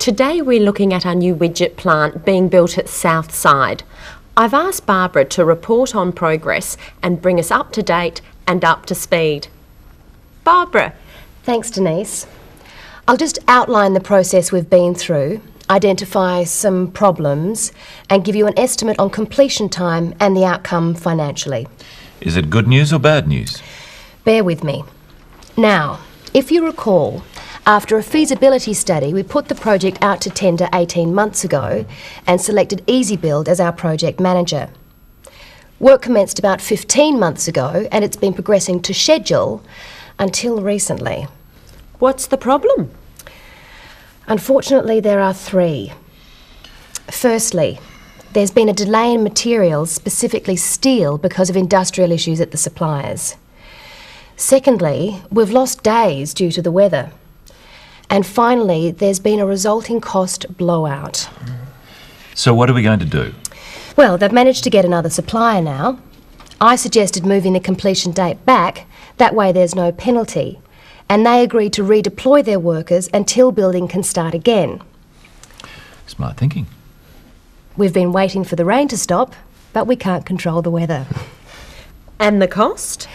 Today we're looking at our new widget plant being built at Southside. I've asked Barbara to report on progress and bring us up to date and up to speed. Barbara. Thanks, Denise. I'll just outline the process we've been through, identify some problems and give you an estimate on completion time and the outcome financially. Is it good news or bad news? Bear with me. Now, if you recall, after a feasibility study, we put the project out to tender 18 months ago and selected EasyBuild as our project manager. Work commenced about 15 months ago and it's been progressing to schedule until recently. What's the problem? Unfortunately, there are three. Firstly, there's been a delay in materials, specifically steel, because of industrial issues at the suppliers. Secondly, we've lost days due to the weather. And finally, there's been a resulting cost blowout. So what are we going to do? Well, they've managed to get another supplier now. I suggested moving the completion date back, that way there's no penalty. And they agreed to redeploy their workers until building can start again. Smart thinking. We've been waiting for the rain to stop, but we can't control the weather. And the cost?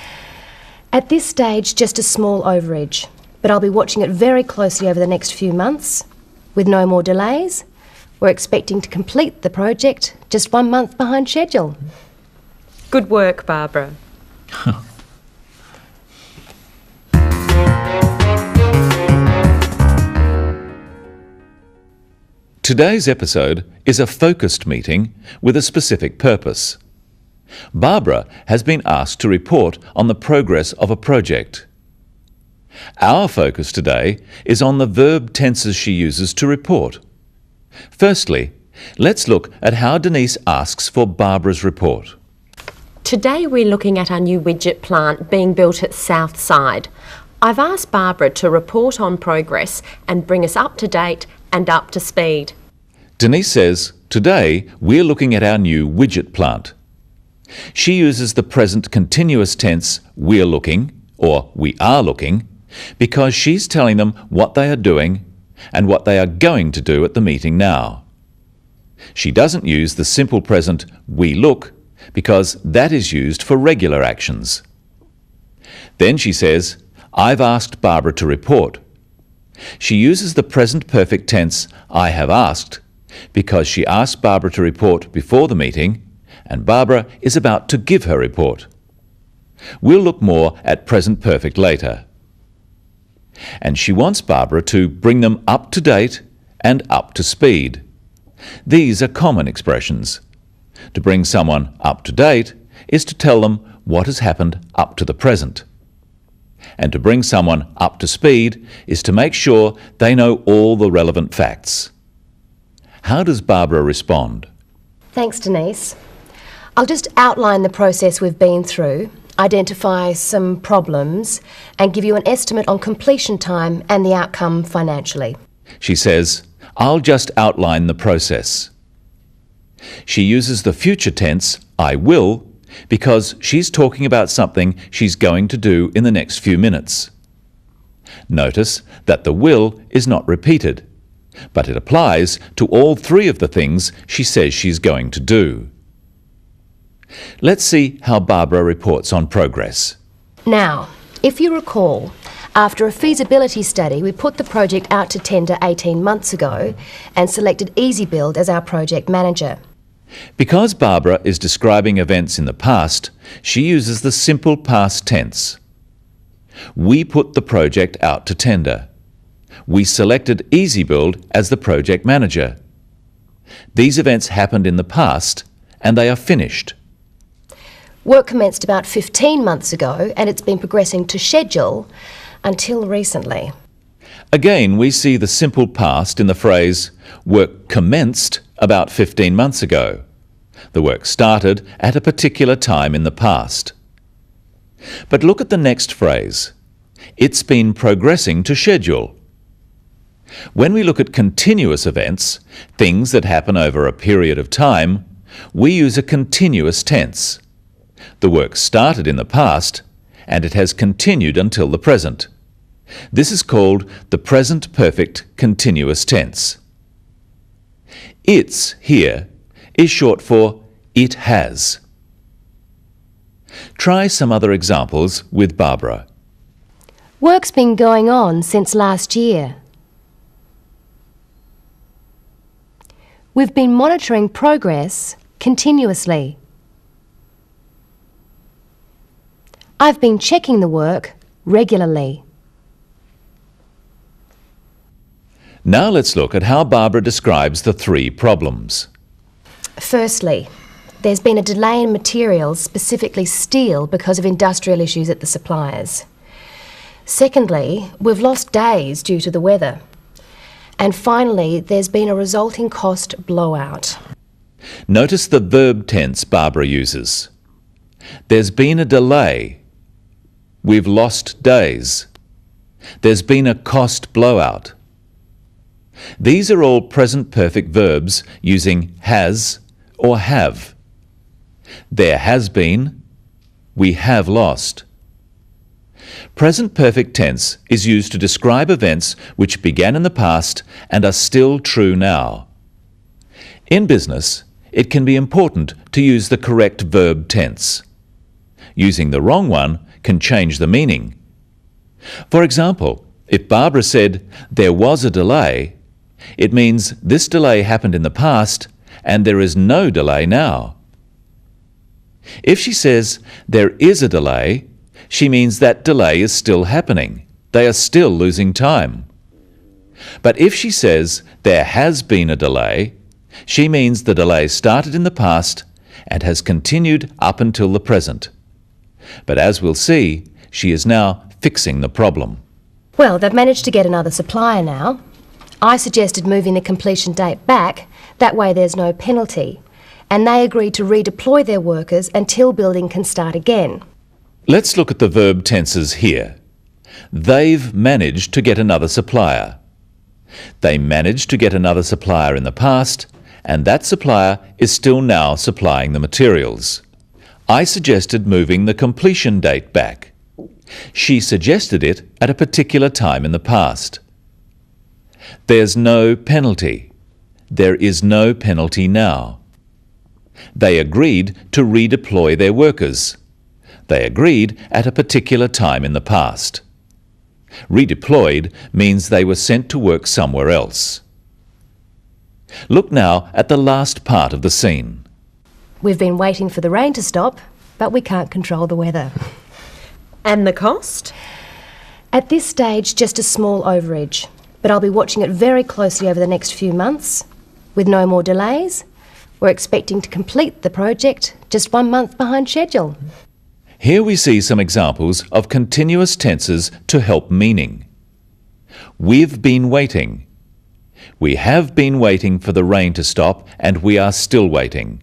At this stage, just a small overage, but I'll be watching it very closely over the next few months. With no more delays, we're expecting to complete the project just 1 month behind schedule. Good work, Barbara. Today's episode is a focused meeting with a specific purpose. Barbara has been asked to report on the progress of a project. Our focus today is on the verb tenses she uses to report. Firstly, let's look at how Denise asks for Barbara's report. Today we're looking at our new widget plant being built at Southside. I've asked Barbara to report on progress and bring us up to date and up to speed. Denise says, today we're looking at our new widget plant. She uses the present continuous tense we're looking or we are looking because she's telling them what they are doing and what they are going to do at the meeting now. She doesn't use the simple present we look because that is used for regular actions. Then she says, I've asked Barbara to report. She uses the present perfect tense I have asked because she asked Barbara to report before the meeting and Barbara is about to give her report. We'll look more at present perfect later. And she wants Barbara to bring them up to date and up to speed. These are common expressions. To bring someone up to date is to tell them what has happened up to the present. And to bring someone up to speed is to make sure they know all the relevant facts. How does Barbara respond? Thanks, Denise. I'll just outline the process we've been through, identify some problems and give you an estimate on completion time and the outcome financially. She says, I'll just outline the process. She uses the future tense, I will, because she's talking about something she's going to do in the next few minutes. Notice that the will is not repeated, but it applies to all three of the things she says she's going to do. Let's see how Barbara reports on progress. Now, if you recall, after a feasibility study, we put the project out to tender 18 months ago and selected EasyBuild as our project manager. Because Barbara is describing events in the past, she uses the simple past tense. We put the project out to tender. We selected EasyBuild as the project manager. These events happened in the past and they are finished. Work commenced about 15 months ago and it's been progressing to schedule until recently. Again, we see the simple past in the phrase, work commenced about 15 months ago. The work started at a particular time in the past. But look at the next phrase. It's been progressing to schedule. When we look at continuous events, things that happen over a period of time, we use a continuous tense. The work started in the past and it has continued until the present. This is called the present perfect continuous tense. It's here is short for it has. Try some other examples with Barbara. Work's been going on since last year. We've been monitoring progress continuously. I've been checking the work regularly. Now let's look at how Barbara describes the three problems. Firstly, there's been a delay in materials, specifically steel, because of industrial issues at the suppliers. Secondly, we've lost days due to the weather. And finally, there's been a resulting cost blowout. Notice the verb tense Barbara uses. There's been a delay. We've lost days. There's been a cost blowout. These are all present perfect verbs using has or have. There has been. We have lost. Present perfect tense is used to describe events which began in the past and are still true now. In business, it can be important to use the correct verb tense. Using the wrong one can change the meaning. For example, if Barbara said there was a delay, it means this delay happened in the past and there is no delay now. If she says there is a delay, she means that delay is still happening. They are still losing time. But if she says there has been a delay, she means the delay started in the past and has continued up until the present. But as we'll see, she is now fixing the problem. Well, they've managed to get another supplier now. I suggested moving the completion date back, that way there's no penalty. And they agreed to redeploy their workers until building can start again. Let's look at the verb tenses here. They've managed to get another supplier. They managed to get another supplier in the past, and that supplier is still now supplying the materials. I suggested moving the completion date back. She suggested it at a particular time in the past. There's no penalty. There is no penalty now. They agreed to redeploy their workers. They agreed at a particular time in the past. Redeployed means they were sent to work somewhere else. Look now at the last part of the scene. We've been waiting for the rain to stop, but we can't control the weather. And the cost? At this stage, just a small overage, but I'll be watching it very closely over the next few months. With no more delays, we're expecting to complete the project just 1 month behind schedule. Here we see some examples of continuous tenses to help meaning. We've been waiting. We have been waiting for the rain to stop and we are still waiting.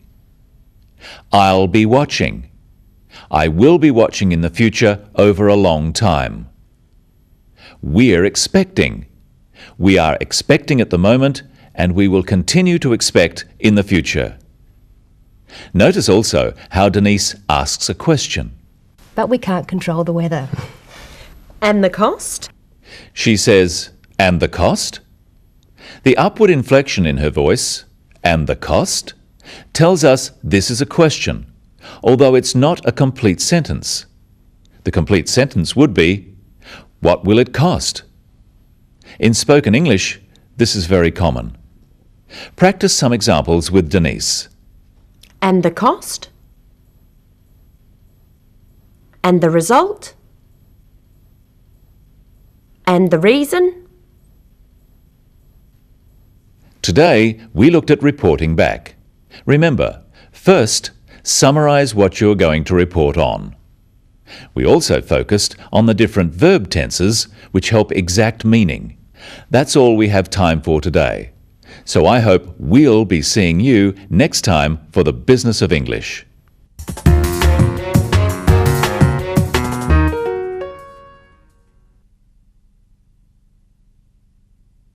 I'll be watching. I will be watching in the future over a long time. We're expecting. We are expecting at the moment and we will continue to expect in the future. Notice also how Denise asks a question. But we can't control the weather. And the cost? She says, and the cost? The upward inflection in her voice, and the cost, tells us this is a question, although it's not a complete sentence. The complete sentence would be, what will it cost? In spoken English, this is very common. Practice some examples with Denise. And the cost? And the result? And the reason? Today, we looked at reporting back. Remember, first, summarise what you're going to report on. We also focused on the different verb tenses which help exact meaning. That's all we have time for today. So I hope we'll be seeing you next time for the Business of English.